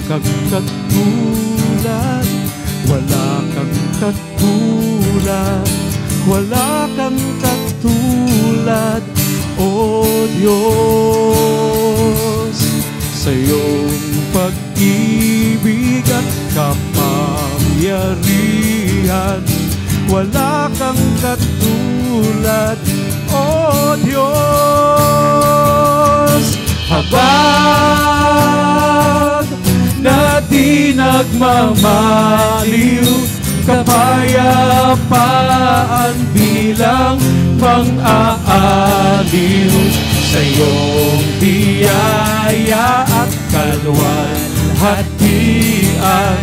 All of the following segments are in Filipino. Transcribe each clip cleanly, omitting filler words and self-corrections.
kang katulad, wala kang katulad, wala kang katulad, O Diyos. Sa iyong pag-ibig at kapangyarihan, wala kang katulad, O Diyos. Habag na di nagmamaliw, kapayapaan bilang pang-aaliw. Sa iyong biyaya at kaluwalhatian,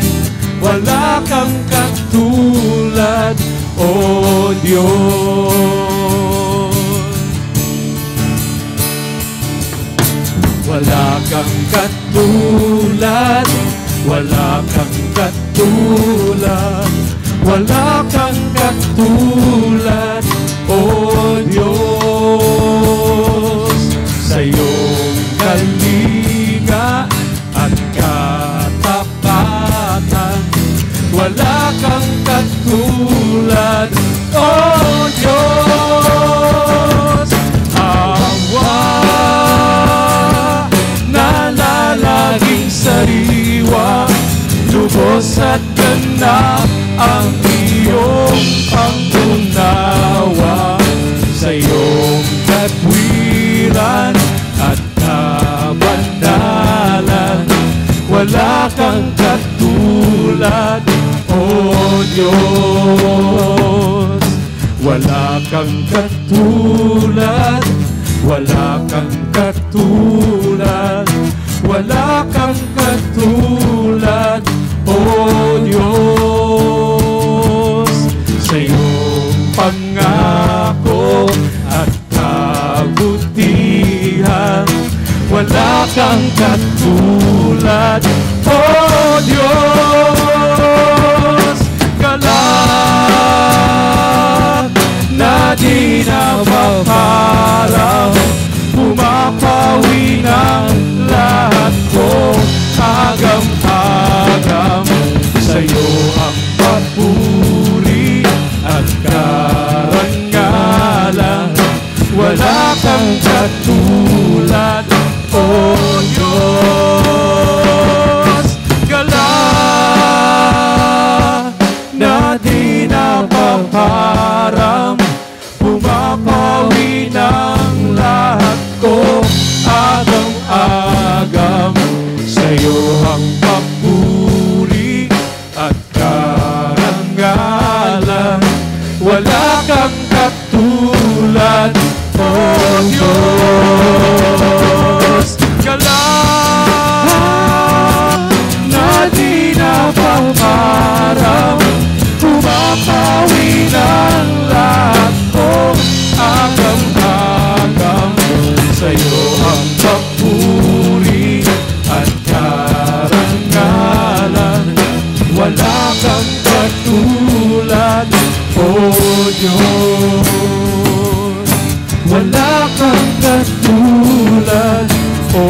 wala kang katulad, O Diyos. Wala kang katulad, wala kang katulad, wala kang katulad, O Diyos. Sa iyong kalinga at katapatan, wala kang katulad, O Diyos. Awa na lalaging sariwa, lubos at ganap ang iyong pangunawa. Sa iyong katwiran at kabandalan, wala kang katulad, O Diyos. Wala kang katulad, wala kang katulad, wala kang katulad, O Diyos. Sa iyong pangako at kabutihan, wala kang katulad, O Diyos. Galak na di na maparang, pumapawi ng lahat ko, agam-agam. Sa iyo ang papuri at karangalan, wala kang katulad, O Diyos. Galak na di napaparang, pumapawi ng lahat ko, agam-agam. Sa iyo ang papuri at karangalan, wala kang katulad, O Diyos. Galak na di napaparang, pumapawi ng lahat ko, agam-agam. Sa iyo ang papuri at karangalan, wala kang katulad, O Diyos. Wala kang katulad, O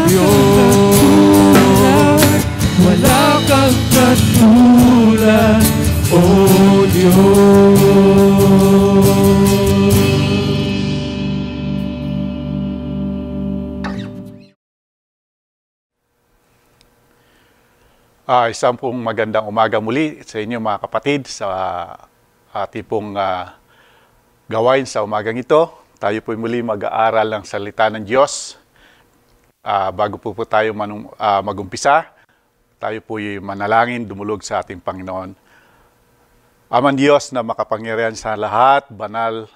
Diyos. Wala kang katulad, O Diyos. Isang pong magandang umaga muli sa inyo mga kapatid sa ating pong gawain sa umagang ito. Tayo po muli mag-aaral ng salita ng Diyos. Bago po tayo mag-umpisa, tayo po manalangin, dumulog sa ating Panginoon. Amang Diyos na makapangyarihan sa lahat, banal,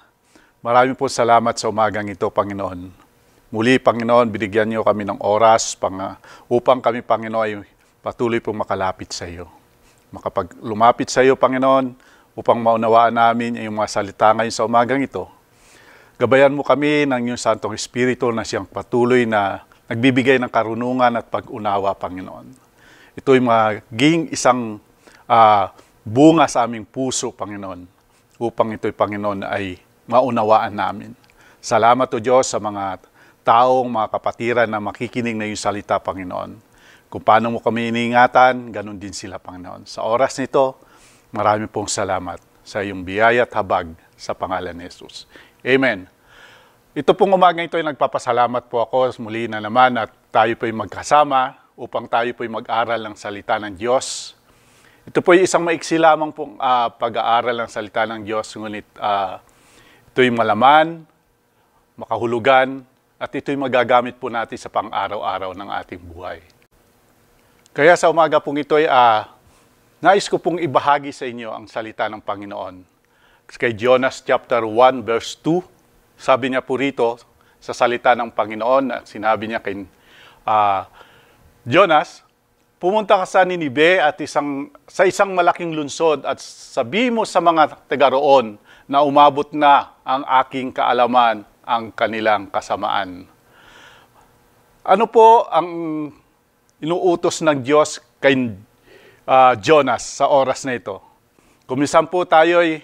marami po salamat sa umagang ito, Panginoon. Muli, Panginoon, binigyan niyo kami ng oras upang kami, Panginoon, ay patuloy pong makalapit sa iyo. Lumapit sa iyo, Panginoon, upang maunawaan namin ang mga salita ngayon sa umagang ito. Gabayan mo kami ng iyong Santong Espiritu na siyang patuloy na nagbibigay ng karunungan at pag-unawa, Panginoon. Ito'y maging isang bunga sa aming puso, Panginoon, upang ito'y, Panginoon, ay maunawaan namin. Salamat, O Diyos, sa mga taong, mga kapatiran na makikinig na iyong salita, Panginoon. Kung paano mo kami iniingatan, ganun din sila, Panginoon. Sa oras nito, marami pong salamat sa iyong biyaya at habag sa pangalan ni Jesus. Amen. Ito pong umaga ito ay nagpapasalamat po ako muli na naman at tayo po ay magkasama upang tayo po ay mag-aral ng salita ng Diyos. Ito po ay isang maiksi lamang pong pag-aaral ng salita ng Diyos, ngunit ito ay malaman, makahulugan, at ito ay magagamit po natin sa pang-araw-araw ng ating buhay. Kaya sa umaga pong ito ay nais ko pong ibahagi sa inyo ang salita ng Panginoon. Kay Jonas chapter 1 verse 2, sabi niya po rito sa salita ng Panginoon, sinabi niya kay Jonas, pumunta ka sa Ninive at sa isang malaking lunsod at sabi mo sa mga taga roon na umabot na ang aking kaalaman ang kanilang kasamaan. Ano po ang inuutos ng Diyos kay Jonas sa oras na ito? Kumisan po tayo'y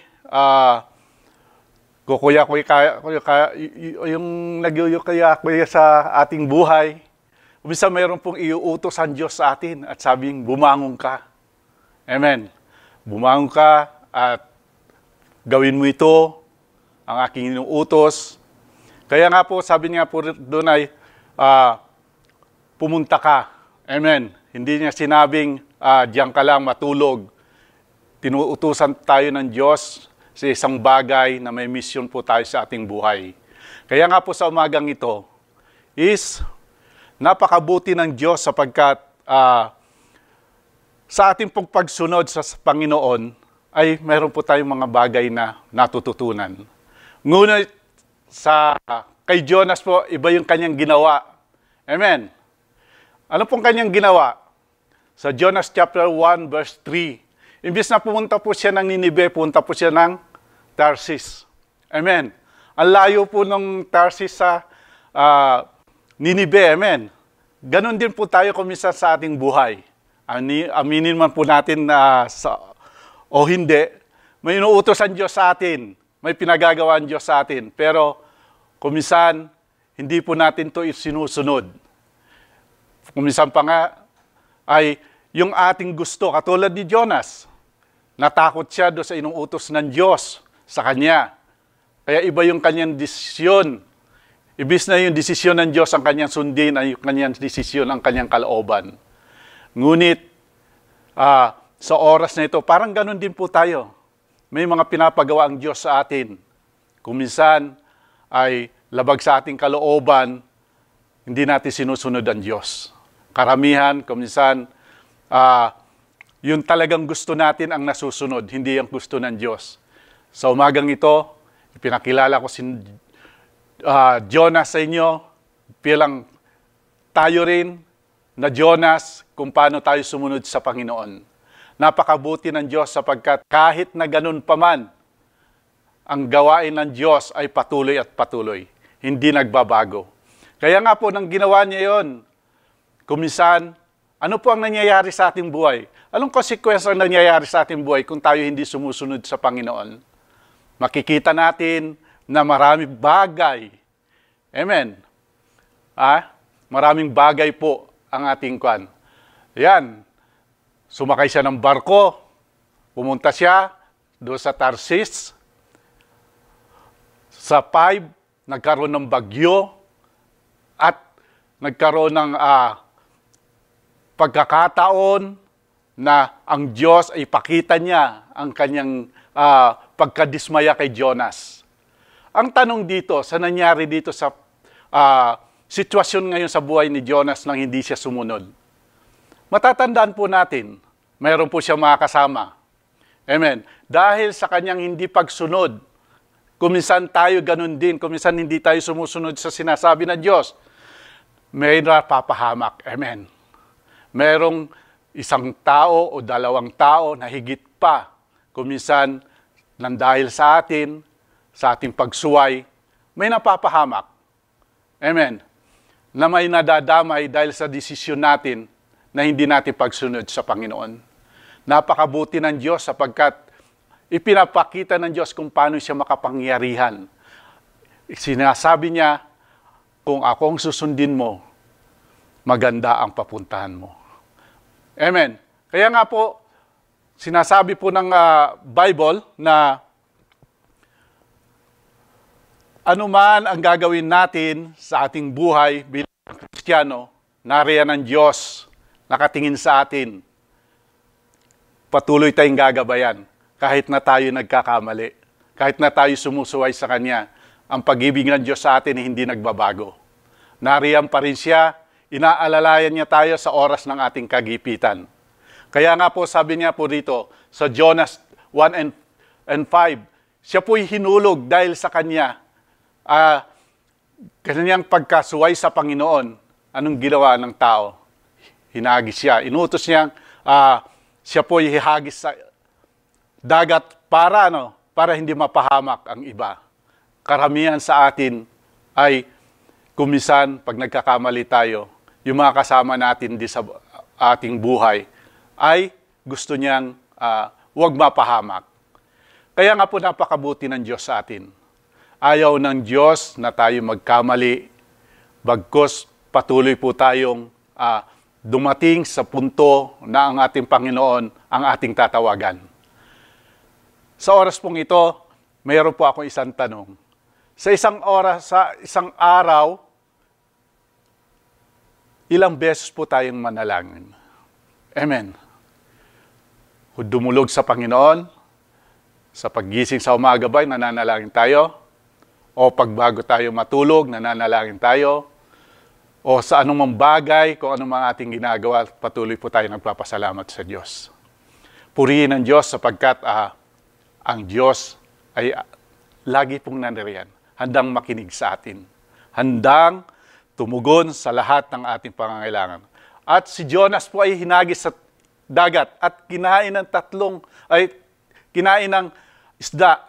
yung nagyuyukaya sa ating buhay. Kumisan mayroon pong iuutos ang Diyos sa atin at sabing, bumangon ka. Amen. Bumangon ka at gawin mo ito, ang aking inuutos. Kaya nga po, sabi niya po doon ay, pumunta ka. Amen. Hindi niya sinabing, diyan ka lang matulog. Tinuutusan tayo ng Diyos sa isang bagay na may misyon po tayo sa ating buhay. Kaya nga po sa umagang ito, is napakabuti ng Diyos sapagkat sa ating pong pagsunod sa Panginoon, ay mayroon po tayong mga bagay na natututunan. Ngunit kay Jonas po, iba yung kanyang ginawa. Amen. Ano pong kanyang ginawa? Sa Jonas chapter 1 verse 3, imbis na pumunta po siya ng Ninive, pumunta po siya ng Tarsis. Amen. Ang layo po ng Tarsis sa Ninive. Amen. Ganon din po tayo kumisa sa ating buhay. Aminin man po natin o hindi, may inuutos ang Diyos sa atin, may pinagagawa ang Diyos sa atin, pero kumisan, hindi po natin ito sinusunod. Kumisan pa nga, ay yung ating gusto, katulad ni Jonas, natakot siya doon sa inuutos ng Diyos sa kanya. Kaya iba yung kanyang desisyon. Ibis na yung desisyon ng Diyos ang kanyang sundin, ay yung kanyang desisyon ang kanyang kalooban. Ngunit, sa oras na ito, parang ganun din po tayo. May mga pinapagawa ang Diyos sa atin. Kung minsan ay labag sa ating kalooban, hindi natin sinusunod ang Diyos. Karamihan, kung minsan, yung talagang gusto natin ang nasusunod, hindi ang gusto ng Diyos. Sa umagang ito, ipinakilala ko si Jonas sa inyo, bilang tayo rin na Jonas kung paano tayo sumunod sa Panginoon. Napakabuti ng Diyos sapagkat kahit na ganun pa man, ang gawain ng Diyos ay patuloy at patuloy. Hindi nagbabago. Kaya nga po, nang ginawa niya yon, kumisan, ano po ang nangyayari sa ating buhay? Anong konsekwensya ang nangyayari sa ating buhay kung tayo hindi sumusunod sa Panginoon? Makikita natin na maraming bagay. Amen. Maraming bagay po ang ating kwan. Yan. Sumakay siya ng barko. Pumunta siya doon sa Tarsis. Sa 5, nagkaroon ng bagyo. At nagkaroon ng pagkakataon na ang Diyos ay pakita niya ang kanyang pagkadismaya kay Jonas. Ang tanong dito, sa nangyari dito sa sitwasyon ngayon sa buhay ni Jonas nang hindi siya sumunod? Matatandaan po natin, mayroon po siya mga kasama. Amen. Dahil sa kanyang hindi pagsunod, kuminsan tayo ganun din, kuminsan hindi tayo sumusunod sa sinasabi ng Diyos, may napapahamak. Amen. Merong isang tao o dalawang tao na higit pa, kuminsan, nang dahil sa ating pagsuway, may napapahamak. Amen. Na may nadadamay dahil sa desisyon natin na hindi natin pagsunod sa Panginoon. Napakabuti ng Diyos sapagkat ipinapakita ng Diyos kung paano siya makapangyarihan. Sinasabi niya, kung akong susundin mo, maganda ang papuntahan mo. Amen. Kaya nga po, sinasabi po ng Bible na anuman ang gagawin natin sa ating buhay bilang Kristiyano, nariyan ang Diyos nakatingin sa atin. Patuloy tayong gagabayan kahit na tayo nagkakamali, kahit na tayo sumusuway sa Kanya. Ang pag-ibig ng Diyos sa atin hindi nagbabago. Nariyan pa rin siya, inaalalayan niya tayo sa oras ng ating kagipitan. Kaya nga po sabi niya po dito sa Jonas 1 and 5, siya po'y hinulog dahil sa Kanya. Kanyang pagkasuway sa Panginoon, anong ginawa ng tao? Hinagis siya. Inutos niyang siya po ihagis sa dagat para hindi mapahamak ang iba. Karamihan sa atin ay kumisan pag nagkakamali tayo, yung mga kasama natin di sa ating buhay ay gusto niyang huwag mapahamak. Kaya nga po napakabuti ng Diyos sa atin. Ayaw ng Diyos na tayo magkamali, bagkus patuloy po tayong dumating sa punto na ang ating Panginoon ang ating tatawagan. Sa oras pong ito, mayroon po akong isang tanong. Sa isang araw, ilang beses po tayong manalangin? Amen. Dumulog sa Panginoon, sa paggising sa umaga ba'y nananalangin tayo? O pagbago tayo matulog, nananalangin tayo? O sa anumang bagay, kung anumang ating ginagawa, patuloy po tayo nagpapasalamat sa Diyos. Purihin ang Diyos sapagkat ang Diyos ay lagi pong naniriyan, handang makinig sa atin, handang tumugon sa lahat ng ating pangangailangan. At si Jonas po ay hinagis sa dagat at kinain ng isda.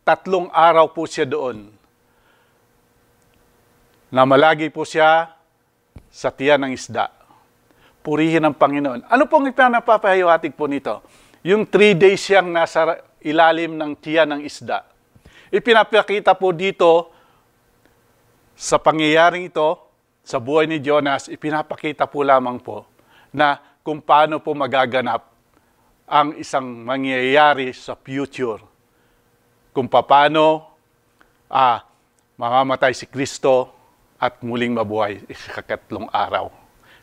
3 araw po siya doon. Namalagi po siya sa tiyan ng isda. Purihin ang Panginoon. Ano pong ipinapapahiwatig po nito? Yung 3 days siyang nasa ilalim ng tiyan ng isda. Ipinapakita po dito sa pangyayaring ito, sa buhay ni Jonas, ipinapakita po lamang po na kung paano po magaganap ang isang mangyayari sa future. Kung paano mamamatay si Kristo at muling mabuhay sa 3 araw.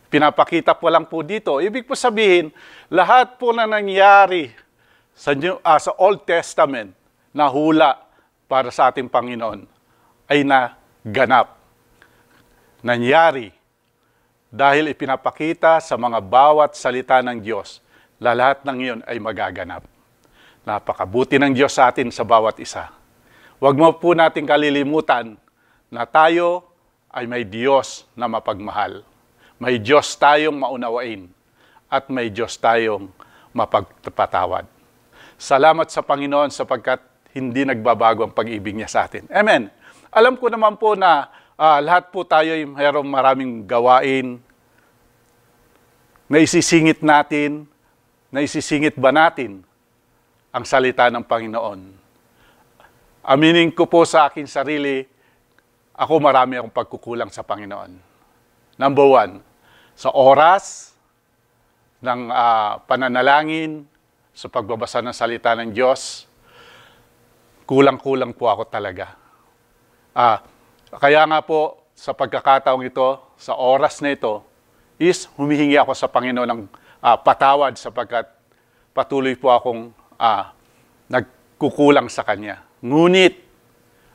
Pinapakita po lang po dito. Ibig po sabihin, lahat po na nangyari sa Old Testament na hula para sa ating Panginoon ay naganap. Nangyari dahil ipinapakita sa mga bawat salita ng Diyos, lahat ng iyon ay magaganap. Napakabuti ng Diyos sa atin sa bawat isa. Huwag mo po natin kalilimutan na tayo ay may Diyos na mapagmahal. May Diyos tayong maunawain at may Diyos tayong mapagpatawad. Salamat sa Panginoon sapagkat hindi nagbabago ang pag-ibig niya sa atin. Amen. Alam ko naman po na lahat po tayo ay mayroong maraming gawain na isisingit natin, na isisingit ba natin ang salita ng Panginoon. Aminin ko po sa aking sarili, ako marami akong pagkukulang sa Panginoon. Number 1, sa oras ng pananalangin, sa pagbabasa ng salita ng Diyos, kulang-kulang po ako talaga. Kaya nga po, sa pagkakataong ito, sa oras na ito, is humihingi ako sa Panginoon ng patawad sapagkat patuloy po akong nagkukulang sa Kanya. Ngunit,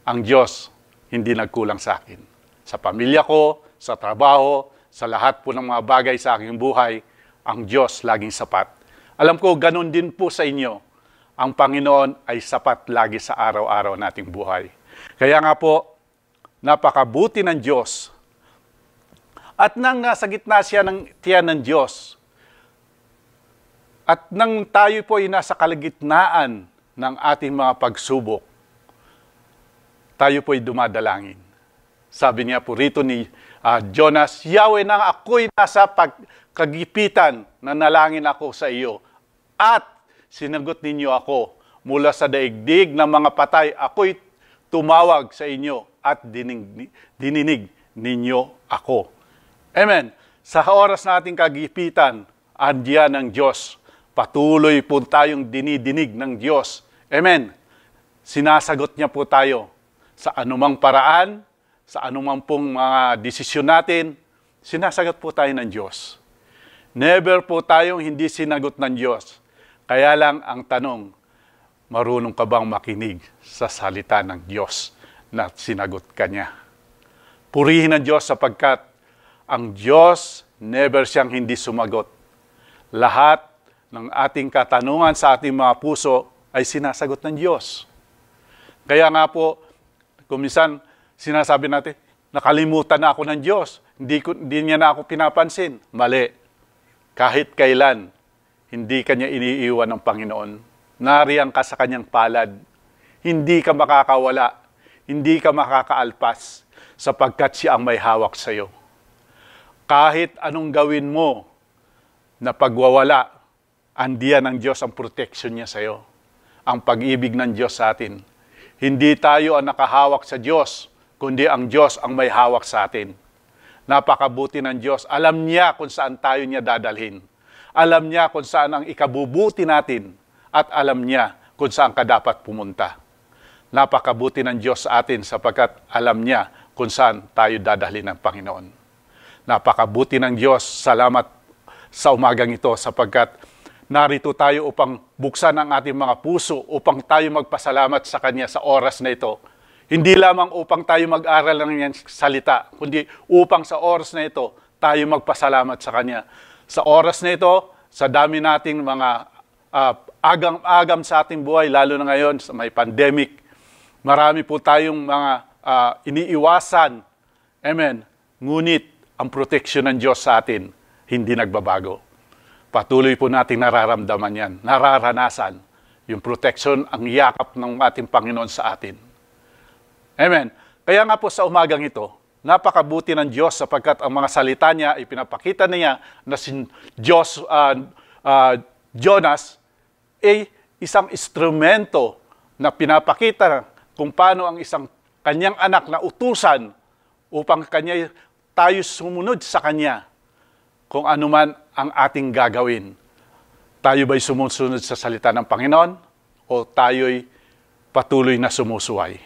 ang Diyos hindi nagkulang sa akin. Sa pamilya ko, sa trabaho, sa lahat po ng mga bagay sa aking buhay, ang Diyos laging sapat. Alam ko, ganun din po sa inyo. Ang Panginoon ay sapat lagi sa araw-araw nating buhay. Kaya nga po, napakabuti ng Diyos. At nang nasa gitna siya ng tiyan ng Diyos, at nang tayo po ay nasa kalagitnaan ng ating mga pagsubok, tayo po ay dumadalangin. Sabi niya po rito ni Jonas, Yahweh, nang ako'y nasa pagkagipitan, nanalangin ako sa iyo. At sinagot ninyo ako mula sa daigdig ng mga patay, ako'y tumawag sa inyo at dininig ninyo ako. Amen. Sa oras na ating kagipitan, andiyan ng Diyos. Patuloy po tayong dinidinig ng Diyos. Amen. Sinasagot niya po tayo sa anumang paraan, sa anumang pong mga desisyon natin, sinasagot po tayo ng Diyos. Never po tayong hindi sinagot ng Diyos. Kaya lang ang tanong, marunong ka bang makinig sa salita ng Diyos na sinagot ka niya? Purihin ang Diyos sapagkat ang Diyos never siyang hindi sumagot. Lahat ng ating katanungan sa ating mga puso ay sinasagot ng Diyos. Kaya nga po, kung minsan sinasabi natin, nakalimutan na ako ng Diyos. Hindi niya na ako pinapansin. Mali. Kahit kailan, hindi kanya iniiwan ng Panginoon. Nariyan ka sa kanyang palad. Hindi ka makakawala. Hindi ka makakaalpas sapagkat siya ang may hawak sa iyo. Kahit anong gawin mo na pagwawala, andiyan ng Diyos ang protection niya sa iyo. Ang pag-ibig ng Diyos sa atin. Hindi tayo ang nakahawak sa Diyos, kundi ang Diyos ang may hawak sa atin. Napakabuti ng Diyos. Alam niya kung saan tayo niya dadalhin. Alam niya kung saan ang ikabubuti natin. At alam niya kung saan ka dapat pumunta. Napakabuti ng Diyos sa atin sapagkat alam niya kung saan tayo dadalhin ng Panginoon. Napakabuti ng Diyos. Salamat sa umagang ito sapagkat narito tayo upang buksan ang ating mga puso, upang tayo magpasalamat sa Kanya sa oras na ito. Hindi lamang upang tayo mag-aral ng Kanyang salita, kundi upang sa oras na ito, tayo magpasalamat sa Kanya. Sa oras na ito, sa dami nating mga agam-agam sa ating buhay, lalo na ngayon sa may pandemic, marami po tayong mga iniiwasan. Amen. Ngunit ang proteksyon ng Diyos sa atin, hindi nagbabago. Patuloy po nating nararamdaman yan, nararanasan yung protection, ang yakap ng ating Panginoon sa atin. Amen. Kaya nga po sa umagang ito, napakabuti ng Diyos sapagkat ang mga salita niya, ipinapakita niya na si Jonas ay isang instrumento na pinapakita kung paano ang isang kanyang anak na utusan upang tayo sumunod sa kanya. Kung anuman ang ating gagawin, tayo ba'y sumusunod sa salita ng Panginoon o tayo'y patuloy na sumusuway?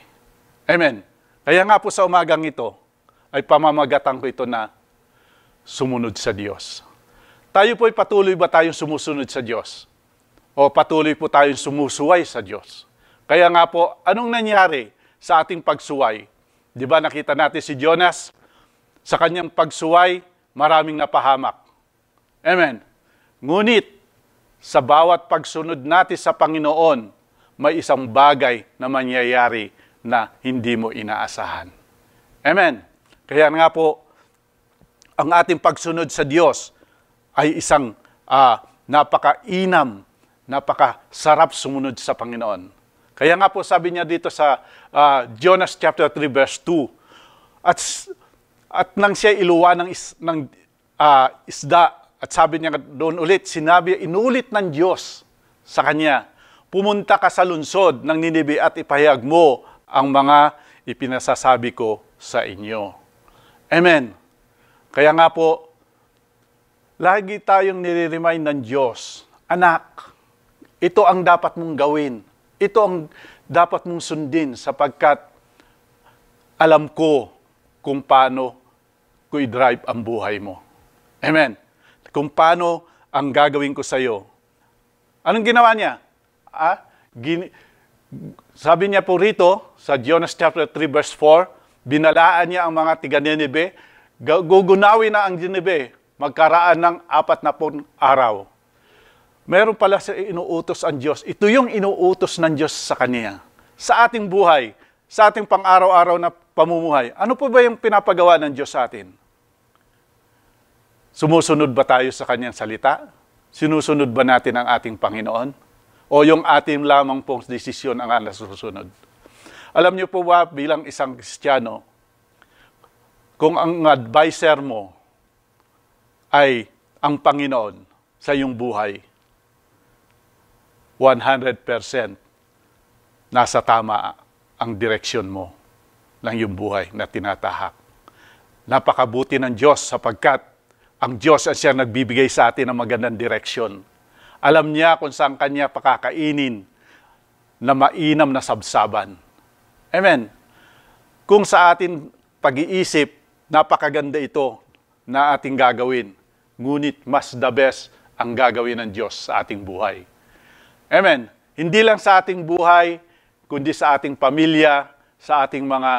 Amen. Kaya nga po sa umagang ito, ay pamamagatan ko ito na sumunod sa Diyos. Tayo po'y patuloy ba tayong sumusunod sa Diyos? O patuloy po tayong sumusuway sa Diyos? Kaya nga po, anong nangyari sa ating pagsuway? Di ba nakita natin si Jonas? Sa kanyang pagsuway, maraming napahamak. Amen. Ngunit, sa bawat pagsunod natin sa Panginoon, may isang bagay na mangyayari na hindi mo inaasahan. Amen. Kaya nga po, ang ating pagsunod sa Diyos ay isang napakainam, napakasarap sumunod sa Panginoon. Kaya nga po sabi niya dito sa Jonas chapter 3 verse 2, at nang siya iluwa ng isda, at sabi niya doon ulit, inulit ng Diyos sa kanya, pumunta ka sa lungsod ng Ninibe at ipahayag mo ang mga ipinasasabi ko sa inyo. Amen. Kaya nga po, lagi tayong nire-remind ng Diyos, anak, ito ang dapat mong gawin. Ito ang dapat mong sundin sapagkat alam ko kung paano ko i-drive ang buhay mo. Amen. Kung paano ang gagawin ko sa iyo. Anong ginawa niya? Sabi niya po rito, sa Jonas chapter 3 verse 4, binalaan niya ang mga tiga-Ninibe, gugunawin na ang Ninibe, magkaraan ng 40 araw. Meron pala sa inuutos ang Diyos. Ito yung inuutos ng Diyos sa kanya. Sa ating buhay, sa ating pang-araw-araw na pamumuhay, ano po ba yung pinapagawa ng Diyos sa atin? Sumusunod ba tayo sa kanyang salita? Sinusunod ba natin ang ating Panginoon? O yung ating lamang pong desisyon ang nasusunod? Alam niyo po ba, bilang isang Kristiyano, kung ang advisor mo ay ang Panginoon sa iyong buhay, 100% nasa tama ang direksyon mo ng iyong buhay na tinatahak. Napakabuti ng Diyos sapagkat ang Diyos ay siya nagbibigay sa atin ng magandang direksyon. Alam niya kung saan kanya pakakainin na mainam na sabsaban. Amen. Kung sa atin pag-iisip, napakaganda ito na ating gagawin. Ngunit mas the best ang gagawin ng Diyos sa ating buhay. Amen. Hindi lang sa ating buhay, kundi sa ating pamilya, sa ating mga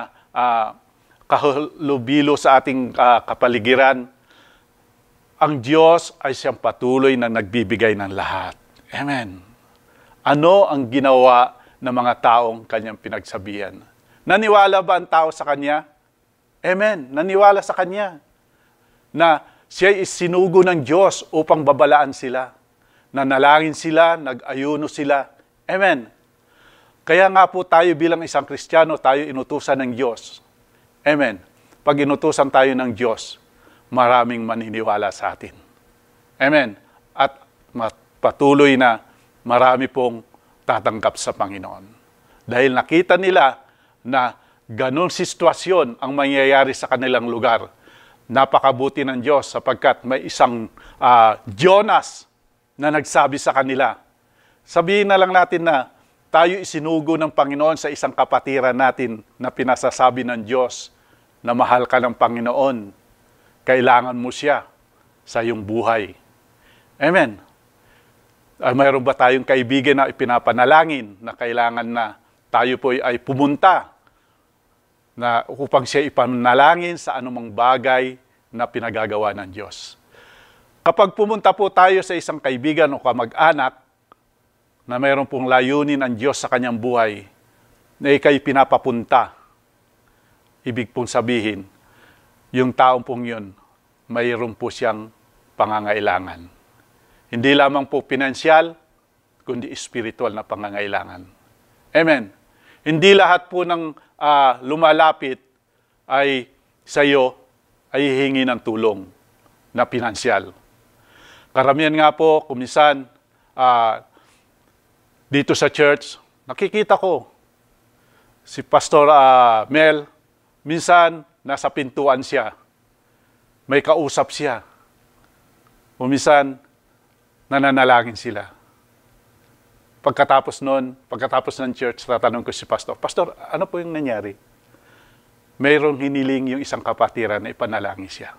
kahalubilo sa ating kapaligiran. Ang Diyos ay siyang patuloy na nagbibigay ng lahat. Amen. Ano ang ginawa ng mga taong kanyang pinagsabihan? Naniwala ba ang tao sa kanya? Amen. Naniwala sa kanya na siya ay sinugo ng Diyos upang babalaan sila. Nanalangin sila, nag-ayuno sila. Amen. Kaya nga po tayo bilang isang Kristiyano, tayo inutusan ng Diyos. Amen. Pag inutusan tayo ng Diyos, maraming maniniwala sa atin. Amen. At patuloy na marami pong tatanggap sa Panginoon. Dahil nakita nila na ganun sitwasyon ang mangyayari sa kanilang lugar. Napakabuti ng Diyos sapagkat may isang Jonas na nagsabi sa kanila. Sabihin na lang natin na tayo isinugo ng Panginoon sa isang kapatiran natin na pinasasabi ng Diyos na mahal ka ng Panginoon. Kailangan mo siya sa iyong buhay. Amen. Mayroon ba tayong kaibigan na ipinapanalangin na kailangan na tayo po ay pumunta na upang siya ipanalangin sa anumang bagay na pinagagawa ng Diyos? Kapag pumunta po tayo sa isang kaibigan o kamag-anak na mayroon pong layunin ang Diyos sa kanyang buhay, na ikay pinapapunta, ibig pong sabihin, yung taong pong yun, mayroon po siyang pangangailangan. Hindi lamang po pinansyal, kundi spiritual na pangangailangan. Amen. Hindi lahat po ng lumalapit ay sa iyo ay hihingi ng tulong na pinansyal. Karamihan nga po, kuminsan, dito sa church, nakikita ko si Pastor Mel, minsan nasa pintuan siya, may kausap siya. Minsan, nananalangin sila. Pagkatapos ng church, tatanong ko si Pastor, Pastor, ano po yung nangyari? Mayroong hiniling yung isang kapatiran na ipanalangin siya.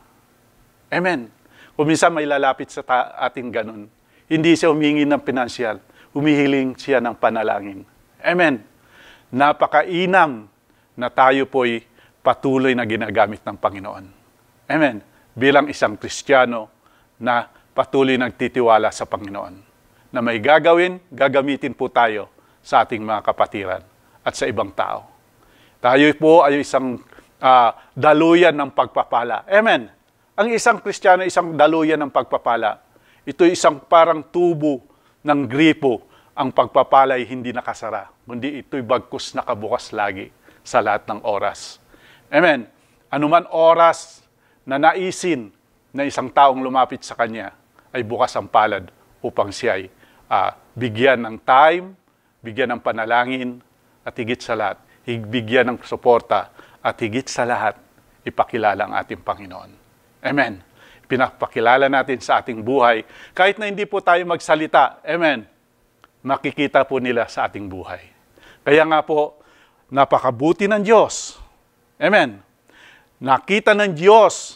Amen. Kung minsan may lalapit sa ating ganun, hindi siya humingi ng pinansyal, humihiling siya ng panalangin. Amen. Napakainam na tayo po'y patuloy na ginagamit ng Panginoon. Amen. Bilang isang Kristiyano na patuloy nagtitiwala sa Panginoon. Na may gagamitin po tayo sa ating mga kapatiran at sa ibang tao. Tayo po ay isang daluyan ng pagpapala. Amen. Ang isang Kristiyano, isang daluyan ng pagpapala. Ito isang parang tubo ng gripo. Ang pagpapala ay hindi nakasara, kundi ito'y bagkus nakabukas lagi sa lahat ng oras. Amen. Anuman oras na naisin na isang taong lumapit sa Kanya, ay bukas ang palad upang siya ay bigyan ng time, bigyan ng panalangin, at higit sa lahat, bigyan ng suporta, at higit sa lahat, ipakilala ang ating Panginoon. Amen. Pinapakilala natin sa ating buhay, kahit na hindi po tayo magsalita, amen, makikita po nila sa ating buhay. Kaya nga po, napakabuti ng Diyos. Amen. Nakita ng Diyos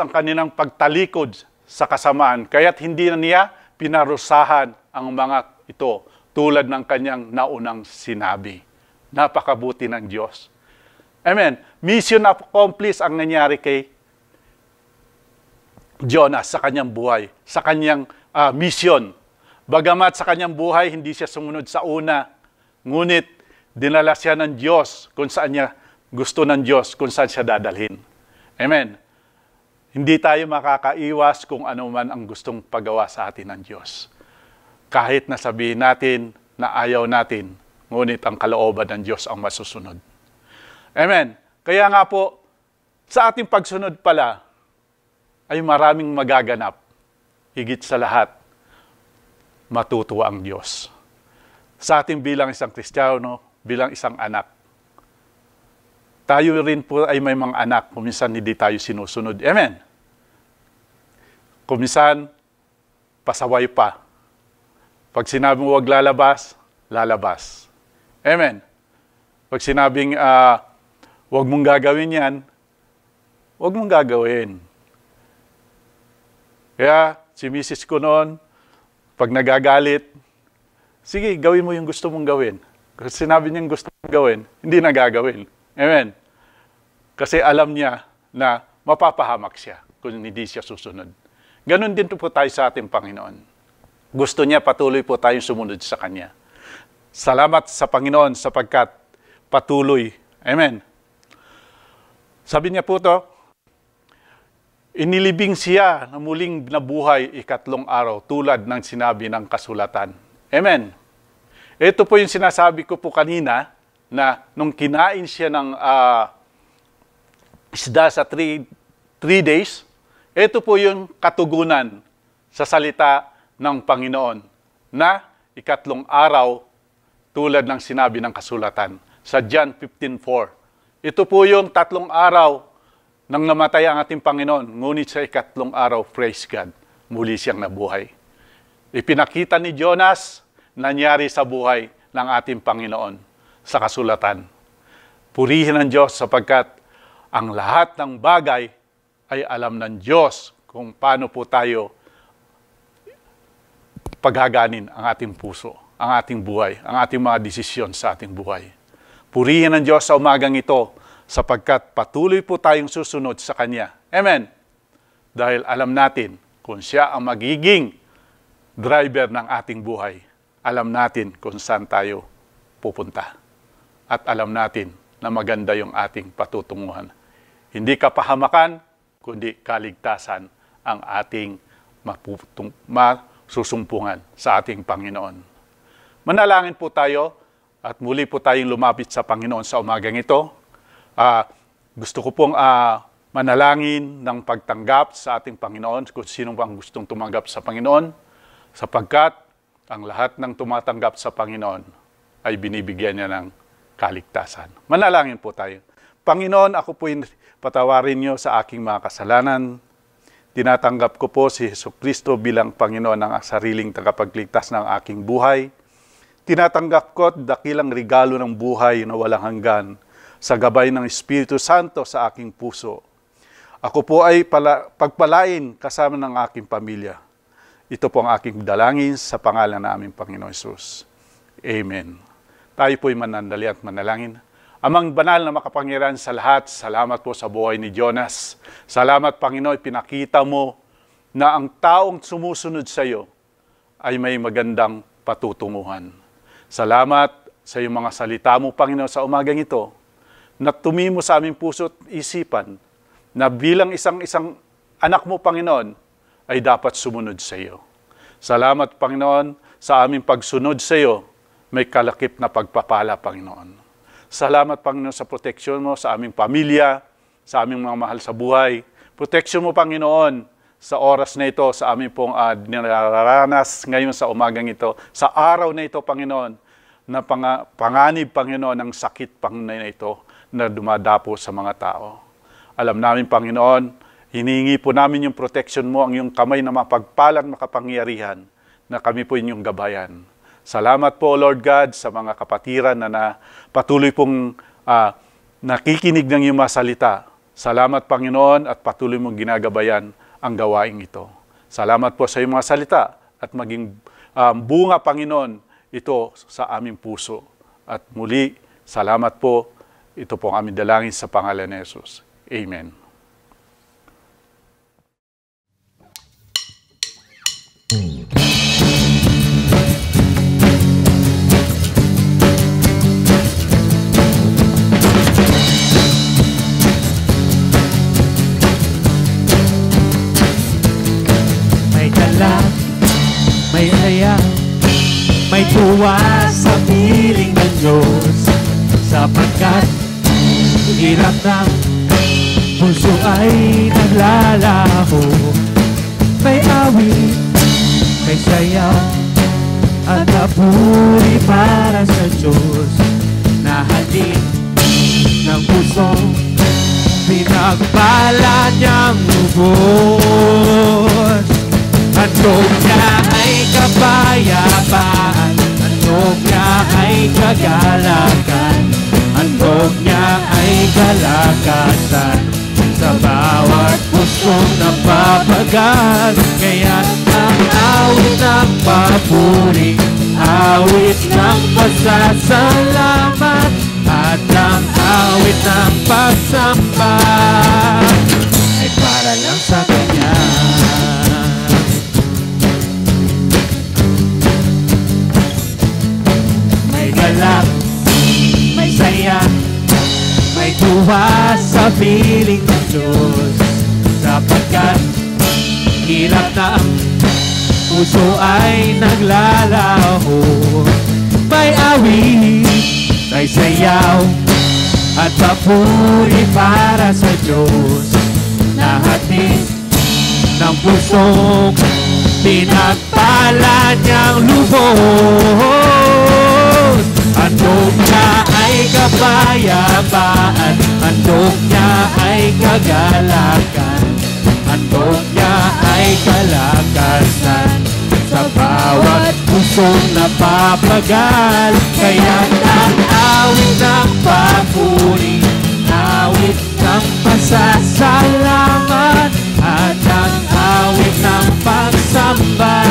ang kanilang pagtalikod sa kasamaan, kaya't hindi na niya pinarusahan ang mga ito tulad ng kanyang naunang sinabi. Napakabuti ng Diyos. Amen. Mission accomplished ang nangyari kay Jonas sa kanyang buhay, sa kanyang mission. Bagamat sa kanyang buhay, hindi siya sumunod sa una, ngunit dinala siya ng Diyos kung saan niya gusto ng Diyos, kung saan siya dadalhin. Amen. Hindi tayo makakaiwas kung ano man ang gustong pagawa sa atin ng Diyos. Kahit na sabihin natin na ayaw natin, ngunit ang kalooban ng Diyos ang masusunod. Amen. Kaya nga po, sa ating pagsunod pala, ay maraming magaganap. Higit sa lahat, matutuwa ang Diyos. Sa ating bilang isang Kristiyano, bilang isang anak, tayo rin po ay may mga anak, kuminsan hindi tayo sinusunod. Amen. Kuminsan, pasaway pa. Pag sinabi mo huwag lalabas, lalabas. Amen. Pag sinabing huwag mong gagawin yan, huwag mong gagawin. Kaya si misis ko noon, pag nagagalit, sige, gawin mo yung gusto mong gawin. Kasi sinabi niya yung gusto mong gawin, hindi na gagawin. Amen. Kasi alam niya na mapapahamak siya kung hindi siya susunod. Ganon din po tayo sa ating Panginoon. Gusto niya patuloy po tayong sumunod sa Kanya. Salamat sa Panginoon sapagkat patuloy. Amen. Sabi niya po to, inilibing siya na muling nabuhay ikatlong araw tulad ng sinabi ng kasulatan. Amen. Ito po yung sinasabi ko po kanina na nung kinain siya ng isda sa 3 days, ito po yung katugunan sa salita ng Panginoon na ikatlong araw tulad ng sinabi ng kasulatan sa John 15:4. Ito po yung 3 araw nang namatay ang ating Panginoon, ngunit sa ikatlong araw, praise God, muli siyang nabuhay. Ipinakita ni Jonas, nangyari sa buhay ng ating Panginoon sa kasulatan. Purihin ang Diyos sapagkat ang lahat ng bagay ay alam ng Diyos kung paano po tayo paghaganin ang ating puso, ang ating buhay, ang ating mga desisyon sa ating buhay. Purihin ang Diyos sa umagang ito sapagkat patuloy po tayong susunod sa Kanya. Amen. Dahil alam natin kung siya ang magiging driver ng ating buhay. Alam natin kung saan tayo pupunta. At alam natin na maganda yung ating patutunguhan. Hindi kapahamakan, kundi kaligtasan ang ating masusumpungan sa ating Panginoon. Manalangin po tayo at muli po tayong lumapit sa Panginoon sa umagang ito. Gusto ko pong manalangin ng pagtanggap sa ating Panginoon kung sino bang gustong tumanggap sa Panginoon sapagkat ang lahat ng tumatanggap sa Panginoon ay binibigyan niya ng kaligtasan. Manalangin po tayo. Panginoon, ako po patawarin niyo sa aking mga kasalanan. Tinatanggap ko po si Jesucristo bilang Panginoon ng sariling tagapagligtas ng aking buhay. Tinatanggap ko dakilang regalo ng buhay na walang hanggan sa gabay ng Espiritu Santo sa aking puso. Ako po ay pagpalain kasama ng aking pamilya. Ito po ang aking dalangin sa pangalan ng aming Panginoon Jesus. Amen. Tayo po'y manandali at manalangin. Amang banal na makapangyarihan sa lahat, salamat po sa buhay ni Jonas. Salamat, Panginoon, pinakita mo na ang taong sumusunod sa iyo ay may magandang patutunguhan. Salamat sa iyong mga salita mo, Panginoon, sa umagang ito, na tumimo sa aming puso at isipan na bilang isang anak mo, Panginoon, ay dapat sumunod sa iyo. Salamat, Panginoon, sa aming pagsunod sa iyo, may kalakip na pagpapala, Panginoon. Salamat, Panginoon, sa proteksyon mo sa aming pamilya, sa aming mga mahal sa buhay. Proteksyon mo, Panginoon, sa oras na ito, sa aming pong nararanas ngayon sa umagang ito, sa araw na ito, Panginoon, na panganib, Panginoon, ng sakit, Panginoon, na ito na dumadapo sa mga tao. Alam namin, Panginoon, hinihingi po namin yung proteksyon mo, ang iyong kamay na mapagpalang makapangyarihan, na kami po inyong gabayan. Salamat po, Lord God, sa mga kapatiran na patuloy pong nakikinig ng iyong mga salita. Salamat, Panginoon, at patuloy mong ginagabayan ang gawaing ito. Salamat po sa iyong mga salita at maging bunga, Panginoon, ito sa aming puso. At muli, salamat po. Ito po ang aming dalangin sa pangalan ni Jesus. Amen. May dala, may saya, may tuwa sa piling ng Diyos, sapagkat hirap ng puso ay naglalaho. May awit, may sayaw, at papuri para sa Diyos na halin ng puso, pinagpala niyang lubos. Handog niya ay kapayapaan, handog niya ay kagalakan, handog niya ay kalakasan sa bawat pusong napapagal. Kaya ang awit ng papuri, awit ng pasasalamat, at ang awit ng pagsamba ay para lang sa Kanya. May galak, may saya, may tuwa sa piling ng Diyos, sapagkat hirap na ang puso ay naglalaho. May awit, may sayaw, at papuri para sa Diyos, na hatid ng pusong pinagpala niyang lubos. Handog niya ay kapayapaan, handog niya ay kagalakan, handog niya ay kalakasan sa bawat pusong napapagal. Kaya ang awit ng papuri, awit ng pasasalamat, at ang awit ng pagsamba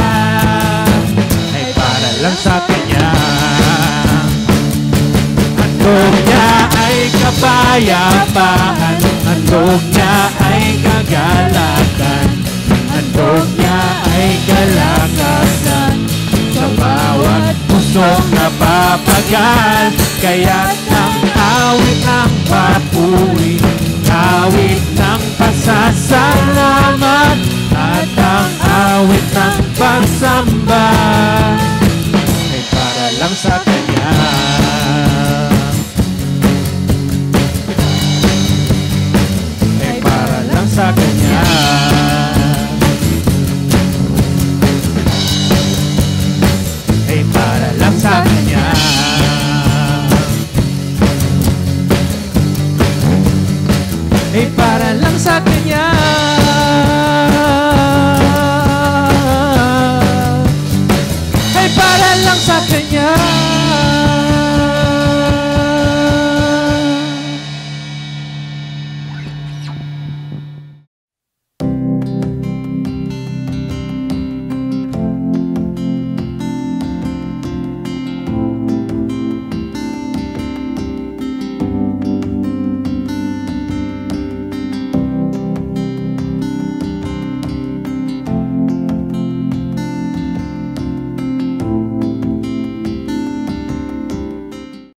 ay para lang sa Kanya. Handog niya ay kapayapaan, handog niya ay kagalakan, handog niya ay kalakasan sa bawat pusong napapagal. Kaya ang awit ng papuri, awit ng pasasalamat, at ang awit ng